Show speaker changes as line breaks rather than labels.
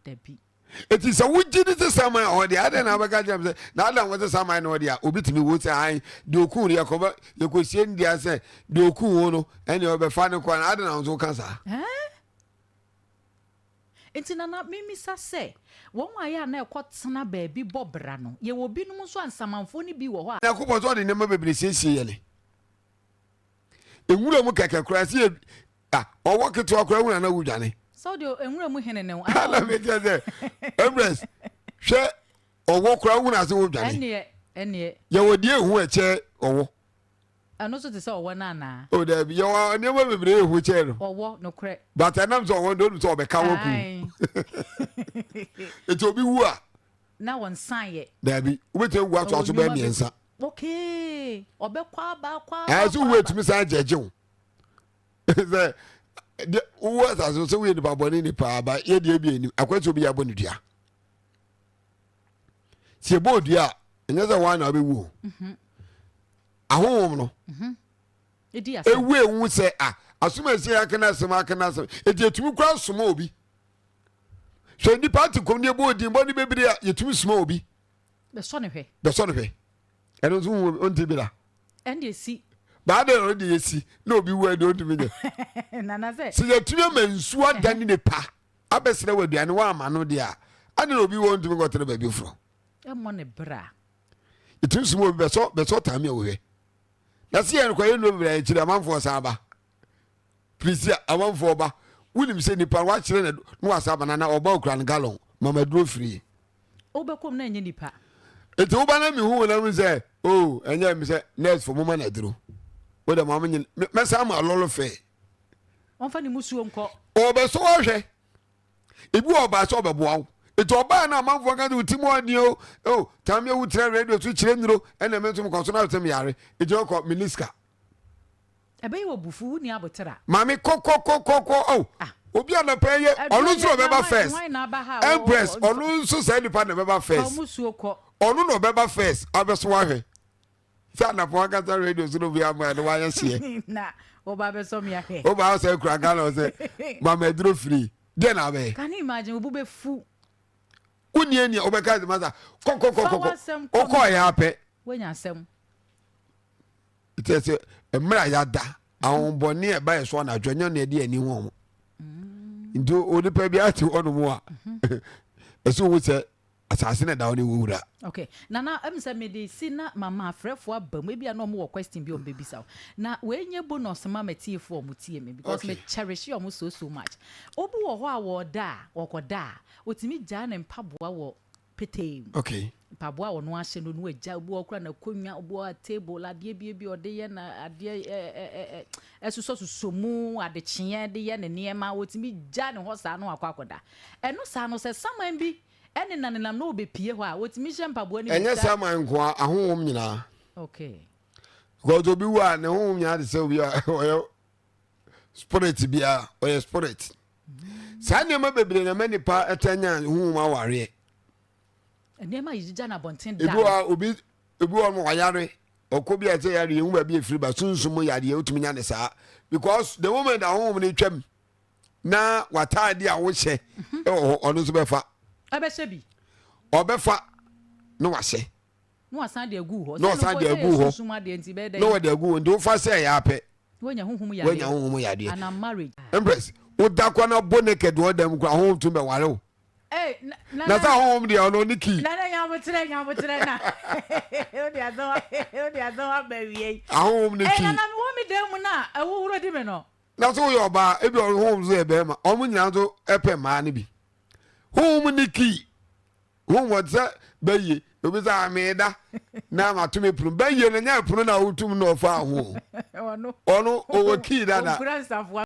Debbie.
It is a wood to summer or the other number. Now, that was a summer or the Obitimi would say, do cool, Yakoba, you could see in the answer, do cool, and you'll be finding quite other than so cancer.
It's in an up mimi say. One way I know quite son baby Bob Brano. You will be no one some funny be what.
Now, who was on the number of sincerely? It would look like a crash here. Or walk to a crown and a wood, Johnny.
So do and room with him.
Let me tell you, Empress, share or walk around as a wood, Johnny.
And yet,
you would dear who a chair or.
And also to saw one Anna.
Oh, there you are never be able to
or walk no crack.
But I know so don't talk about cow. It will be what?
Now one sign it.
There be wait till watch also by me and son.
Okay. Or be qua.
As you wait to Miss Ajajun. What as also we about Bonnie power, but ye dear be a question to be a bonudia. See a board, yeah, another one I'll be woo. A home no.
A
way won't say, as soon as I can ask some, it's a 2 cross small be. So the party come near board, the body baby, you're too small be.
The son of her.
The son of her. I don't want to be there.
And you see.
But I already see. No, be where don't be.
Nana said.
So the 2 men swat down in the pa. I best know where the and one man, no dear. I don't know be want to go to the baby from.
I'm on a bra.
It is small, but so Taameawu. That's the end. Quite no, a man for Saba. Please, I want for Ba. William said, "Nipa watch no Sabanana or Bowcran Gallon, Mamma drew free."
Overcome Nanny Nipa.
It's Obana me who will say, oh, and then say, nurse for woman I drew. With a mamma, Massama, a lolo fair.
On funny Musu uncle.
Or by so it was by so wow. It's Obana, man for going to Timo, oh, Taameawu tell radio to Chendro, and the mental concern to me, it's all called Miliska.
A baby will buffoo near Botera.
Mammy, oh, Obiana pay or lose November first. Empress or lose society part November first. Or no November first. I was why. Sana Pogata radio to be a man. Why I see.
Nah, oh, Baba saw me.
Oh, I say, Cragano say, Mamma drew free. Then I may.
Can you imagine? We'll be fool.
Union, Obeka the mother. Coco, I happy.
When you're some.
It is a Mayada. I won't born near by a swan. I join your near any woman. Into all the baby on more. As soon as assassinate down the wood.
Okay. Now, I'm saying, me see not mamma, fret for, but maybe I no more question beyond baby so. Now, when you bonus, mamma tea for mutia me because me cherish you almost so much. Obu or da or da, what me Jan and Pabua or pete.
Okay.
Pabua or no ashen no jabu or cran a kunya or table, la dear baby or day and a dear as you saw so moo at the chin, the yen and near my what me Jan and horse I know a quackoda. And no son says some man be. Any none and no be peer while with Mission Pabuani.
And yes, I'm a home, you know.
Okay.
Go to be one, the home you had to say we are spirit to be a spirit. Sandy, my baby, and many part attendant whom I worry.
And near my Jana Bontin.
If you are obedient, if you are Wayari, or could be a say, you will be free, but soon some more idea to me, because the woman at home in Chem now what idea I would say, oh, on this befa.
Abesebi.
Obefa no wase.
No asande agu ho.
No asande agu ho. No de agu ndo fa say ya pe.
Wenya honhom ya.
Wenya honhom ya de.
And I'm married.
Empress, wo da kwa na bo naked wo dem kwa honhom tu be ware o.
Eh,
na sa honhom de ono ni ki.
Na nya motre na. O di adon ba wie.
Honhom ni ki.
Eh na wo mi dem na, e wo wuro di me no.
Na so yo ba e bi honhom zo e be ma. Omo nyina zo e pe ma ni bi. Home Nikki, whom was that? Bay, it was a maida. Now, my to me, Bay, and now put an out to no far home. Oh, no, over key that.